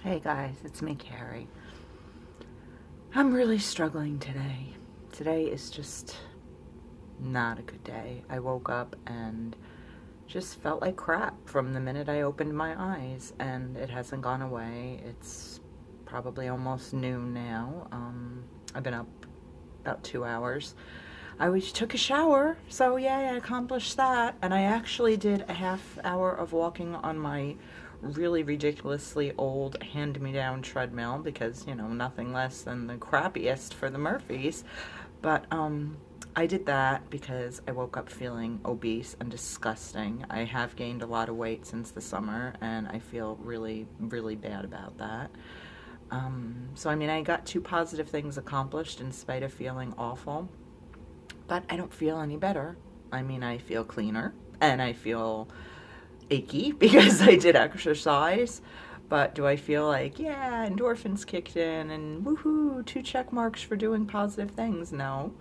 Hey guys, it's me, Carrie. I'm really struggling today. Today is just not a good day. I woke up and just felt like crap from the minute I opened my eyes, and it hasn't gone away. It's probably almost noon now. I've been up about 2 hours. Took a shower, so yeah, I accomplished that. And I actually did a half hour of walking on my really ridiculously old hand-me-down treadmill because, nothing less than the crappiest for the Murphys. But I did that because I woke up feeling obese and disgusting. I have gained a lot of weight since the summer, and I feel really, really bad about that. I got two positive things accomplished in spite of feeling awful, but I don't feel any better. I feel cleaner and I feel achy because I did exercise. But do I feel like, yeah, endorphins kicked in and woohoo, two check marks for doing positive things? No.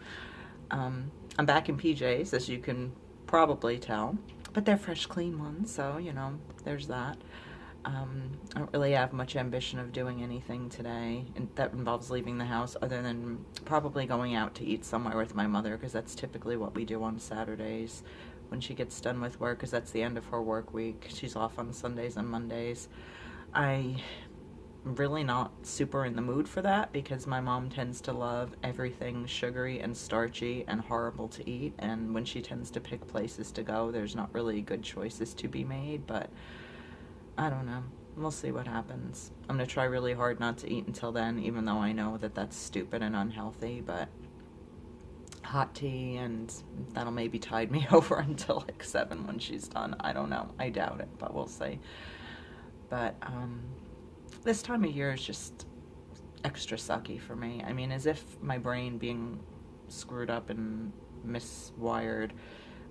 I'm back in PJs, as you can probably tell, but they're fresh, clean ones, so, there's that. I don't really have much ambition of doing anything today that involves leaving the house other than probably going out to eat somewhere with my mother, because that's typically what we do on Saturdays when she gets done with work, because that's the end of her work week. She's off on Sundays and Mondays. I'm really not super in the mood for that because my mom tends to love everything sugary and starchy and horrible to eat, and when she tends to pick places to go, there's not really good choices to be made, but I don't know. We'll see what happens. I'm going to try really hard not to eat until then, even though I know that that's stupid and unhealthy, but hot tea, and that'll maybe tide me over until like 7 when she's done. I don't know. I doubt it, but we'll see. But this time of year is just extra sucky for me. As if my brain being screwed up and miswired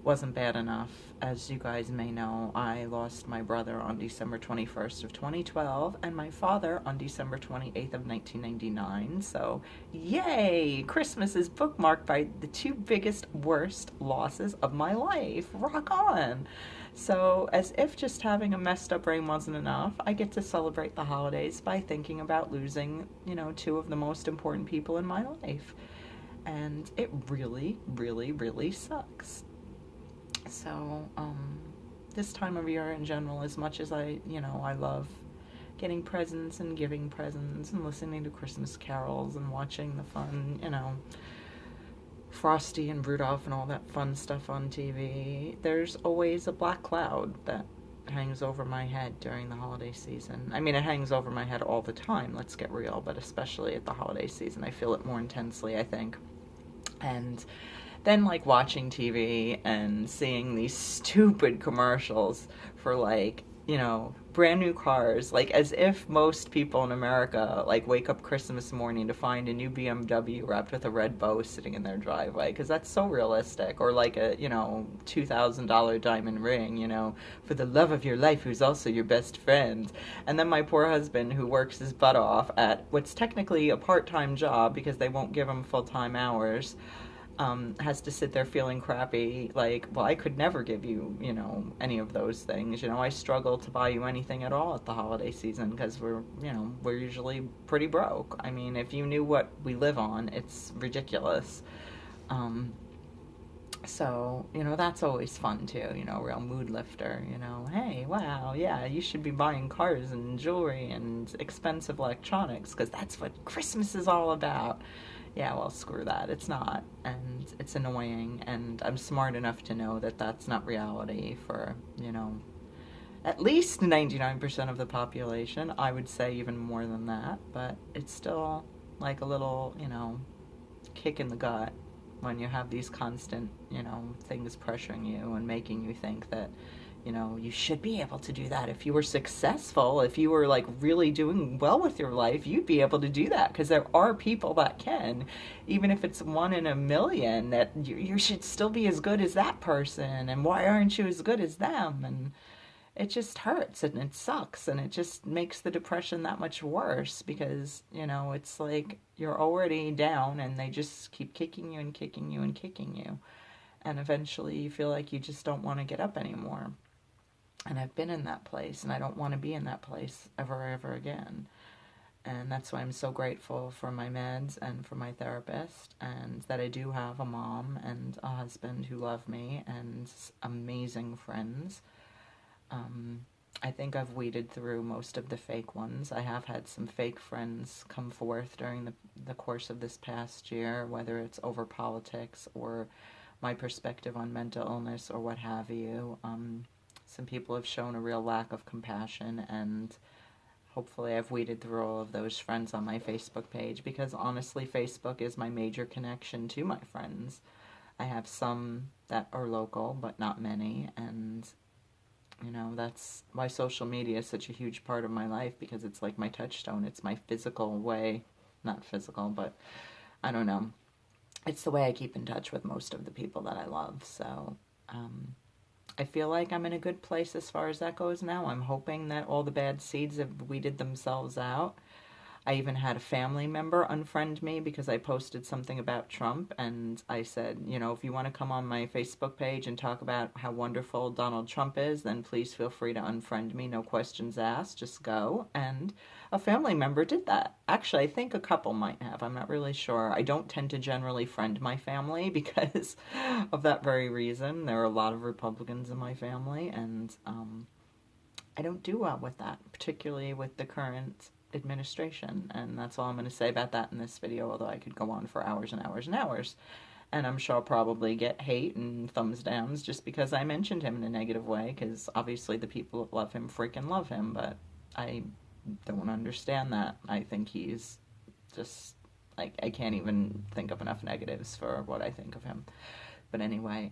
wasn't bad enough. As you guys may know, I lost my brother on December 21st of 2012 and my father on December 28th of 1999. So, yay! Christmas is bookmarked by the two biggest, worst losses of my life. Rock on! So, as if just having a messed up brain wasn't enough, I get to celebrate the holidays by thinking about losing, two of the most important people in my life. And it really, really, really sucks. So, this time of year in general, as much as I love getting presents and giving presents and listening to Christmas carols and watching the fun, Frosty and Rudolph and all that fun stuff on TV, there's always a black cloud that hangs over my head during the holiday season. It hangs over my head all the time, let's get real, but especially at the holiday season, I feel it more intensely, I think. And then, like, watching TV and seeing these stupid commercials for, like, brand new cars, like, as if most people in America, like, wake up Christmas morning to find a new BMW wrapped with a red bow sitting in their driveway, because that's so realistic. Or like a, $2,000 diamond ring, for the love of your life, who's also your best friend. And then my poor husband, who works his butt off at what's technically a part-time job because they won't give him full-time hours, has to sit there feeling crappy, like, well, I could never give you, any of those things. I struggle to buy you anything at all at the holiday season because we're usually pretty broke. If you knew what we live on, it's ridiculous. So, that's always fun too, real mood lifter, hey, wow, yeah, you should be buying cars and jewelry and expensive electronics because that's what Christmas is all about. Yeah, well, screw that. It's not. And it's annoying. And I'm smart enough to know that that's not reality for, at least 99% of the population. I would say even more than that. But it's still like a little, kick in the gut when you have these constant, things pressuring you and making you think that, you should be able to do that. If you were successful, if you were like really doing well with your life, you'd be able to do that because there are people that can, even if it's 1 in a million, that you should still be as good as that person. And why aren't you as good as them? And it just hurts and it sucks and it just makes the depression that much worse because, it's like you're already down and they just keep kicking you and kicking you and kicking you. And eventually you feel like you just don't want to get up anymore. And I've been in that place and I don't want to be in that place ever, ever again. And that's why I'm so grateful for my meds and for my therapist, and that I do have a mom and a husband who love me and amazing friends. I think I've weeded through most of the fake ones. I have had some fake friends come forth during the course of this past year, whether it's over politics or my perspective on mental illness or what have you. Some people have shown a real lack of compassion, and hopefully I've weeded through all of those friends on my Facebook page, because honestly, Facebook is my major connection to my friends. I have some that are local, but not many, and that's why social media is such a huge part of my life, because it's like my touchstone. It's my physical way, not physical, but I don't know. It's the way I keep in touch with most of the people that I love. So I feel like I'm in a good place as far as that goes now. I'm hoping that all the bad seeds have weeded themselves out. I even had a family member unfriend me because I posted something about Trump, and I said, if you want to come on my Facebook page and talk about how wonderful Donald Trump is, then please feel free to unfriend me. No questions asked, just go. And a family member did that. Actually, I think a couple might have. I'm not really sure. I don't tend to generally friend my family because of that very reason. There are a lot of Republicans in my family, and I don't do well with that, particularly with the current administration. And that's all I'm going to say about that in this video, although I could go on for hours and hours and hours. And I'm sure I'll probably get hate and thumbs downs just because I mentioned him in a negative way, because obviously the people that love him freaking love him, but I don't understand that. I think he's just, like, I can't even think of enough negatives for what I think of him. But anyway,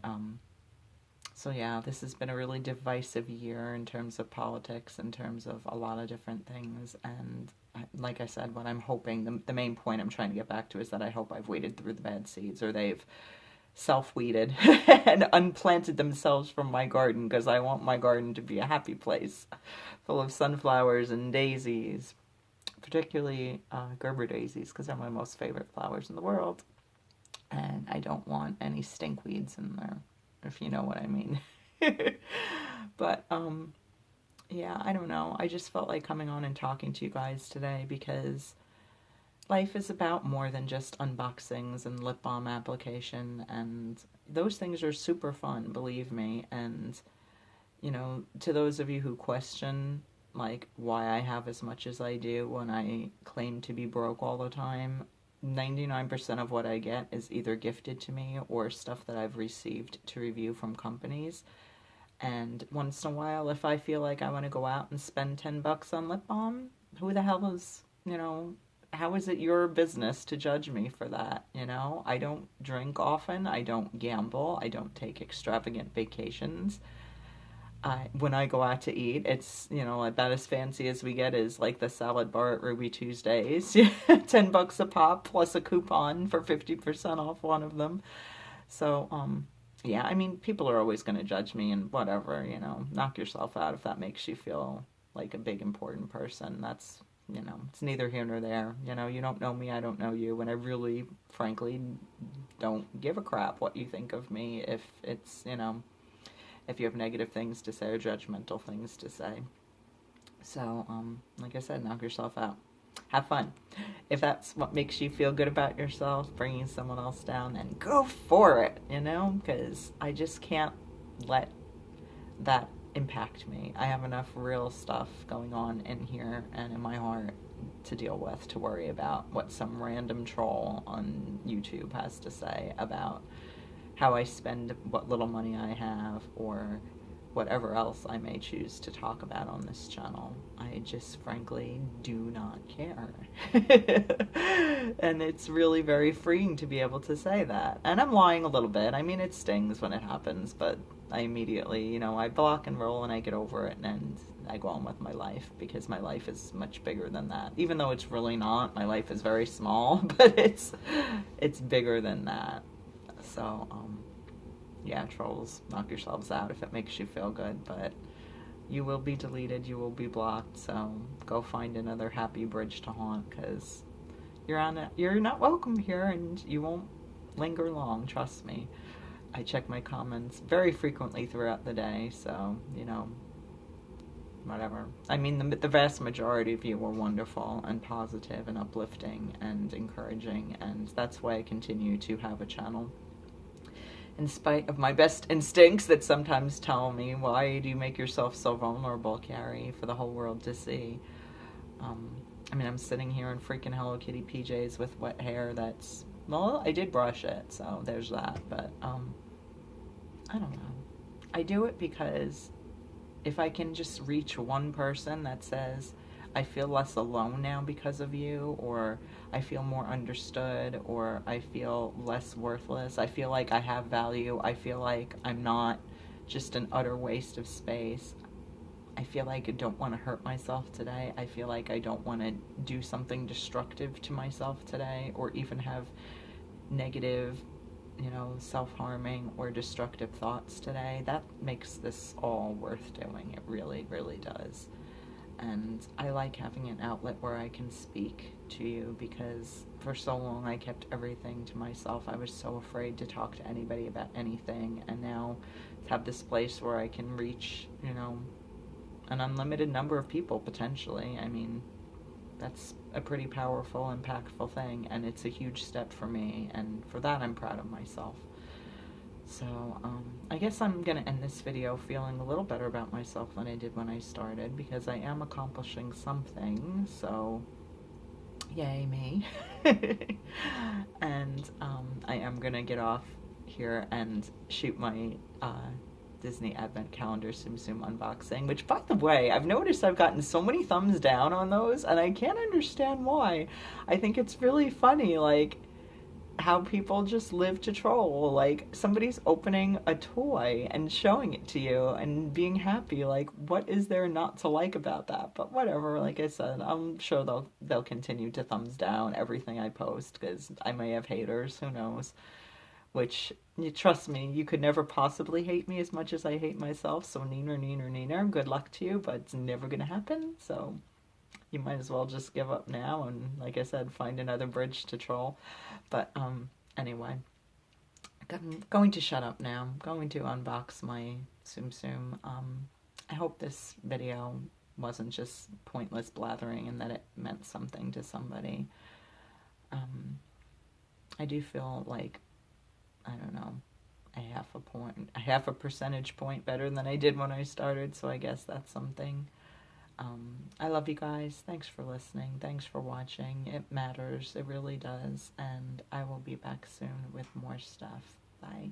so yeah, this has been a really divisive year in terms of politics, in terms of a lot of different things. And like I said, what I'm hoping, the main point I'm trying to get back to is that I hope I've weeded through the bad seeds, or they've self-weeded and unplanted themselves from my garden, because I want my garden to be a happy place full of sunflowers and daisies, particularly Gerber daisies, because they're my most favorite flowers in the world. And I don't want any stinkweeds in there, if you know what I mean. But yeah, I don't know. I just felt like coming on and talking to you guys today, because life is about more than just unboxings and lip balm application, and those things are super fun, believe me. And to those of you who question like why I have as much as I do when I claim to be broke all the time, 99% of what I get is either gifted to me or stuff that I've received to review from companies. And once in a while, if I feel like I want to go out and spend $10 on lip balm, who the hell is, how is it your business to judge me for that? I don't drink often. I don't gamble. I don't take extravagant vacations. When I go out to eat, it's, about as fancy as we get is like the salad bar at Ruby Tuesdays. $10 a pop plus a coupon for 50% off one of them. So, yeah, I mean, people are always going to judge me and whatever, knock yourself out if that makes you feel like a big important person. That's, it's neither here nor there. You don't know me, I don't know you, and I really, frankly, don't give a crap what you think of me if it's, if you have negative things to say or judgmental things to say. So, like I said, knock yourself out. Have fun. If that's what makes you feel good about yourself, bringing someone else down, then go for it, because I just can't let that impact me. I have enough real stuff going on in here and in my heart to deal with, to worry about what some random troll on YouTube has to say about how I spend what little money I have, or whatever else I may choose to talk about on this channel. I just frankly do not care. And it's really very freeing to be able to say that. And I'm lying a little bit. I mean, it stings when it happens, but I immediately, I block and roll and I get over it, and I go on with my life, because my life is much bigger than that. Even though it's really not. My life is very small, but it's bigger than that. So, yeah, trolls, knock yourselves out if it makes you feel good, but you will be deleted, you will be blocked, so go find another happy bridge to haunt, because you're not welcome here, and you won't linger long, trust me. I check my comments very frequently throughout the day, so, whatever. I mean, the vast majority of you were wonderful and positive and uplifting and encouraging, and that's why I continue to have a channel. In spite of my best instincts that sometimes tell me, why do you make yourself so vulnerable, Carrie, for the whole world to see? I mean, I'm sitting here in freaking Hello Kitty PJs with wet hair that's, well, I did brush it, so there's that, but, I don't know. I do it because if I can just reach one person that says, I feel less alone now because of you, or I feel more understood, or I feel less worthless, I feel like I have value, I feel like I'm not just an utter waste of space, I feel like I don't want to hurt myself today, I feel like I don't want to do something destructive to myself today, or even have negative, self-harming or destructive thoughts today, that makes this all worth doing. It really, really does. And I like having an outlet where I can speak to you, because for so long I kept everything to myself. I was so afraid to talk to anybody about anything, and now to have this place where I can reach, an unlimited number of people potentially. I mean, that's a pretty powerful, impactful thing, and it's a huge step for me, and for that I'm proud of myself. So, I guess I'm going to end this video feeling a little better about myself than I did when I started, because I am accomplishing something, so yay me. And I am going to get off here and shoot my Disney Advent Calendar Tsum Tsum unboxing, which, by the way, I've noticed I've gotten so many thumbs down on those, and I can't understand why. I think it's really funny, like, how people just live to troll. Like, somebody's opening a toy and showing it to you and being happy. Like, what is there not to like about that? But whatever, like I said, I'm sure they'll continue to thumbs down everything I post, because I may have haters, who knows. Which, you trust me, you could never possibly hate me as much as I hate myself, so neener, neener, neener, good luck to you, but it's never gonna happen, so you might as well just give up now and, like I said, find another bridge to troll. But, anyway, I'm going to shut up now. I'm going to unbox my Tsum Tsum. I hope this video wasn't just pointless blathering and that it meant something to somebody. I do feel like, I don't know, a half a percentage point better than I did when I started, so I guess that's something. I love you guys. Thanks for listening. Thanks for watching. It matters. It really does. And I will be back soon with more stuff. Bye.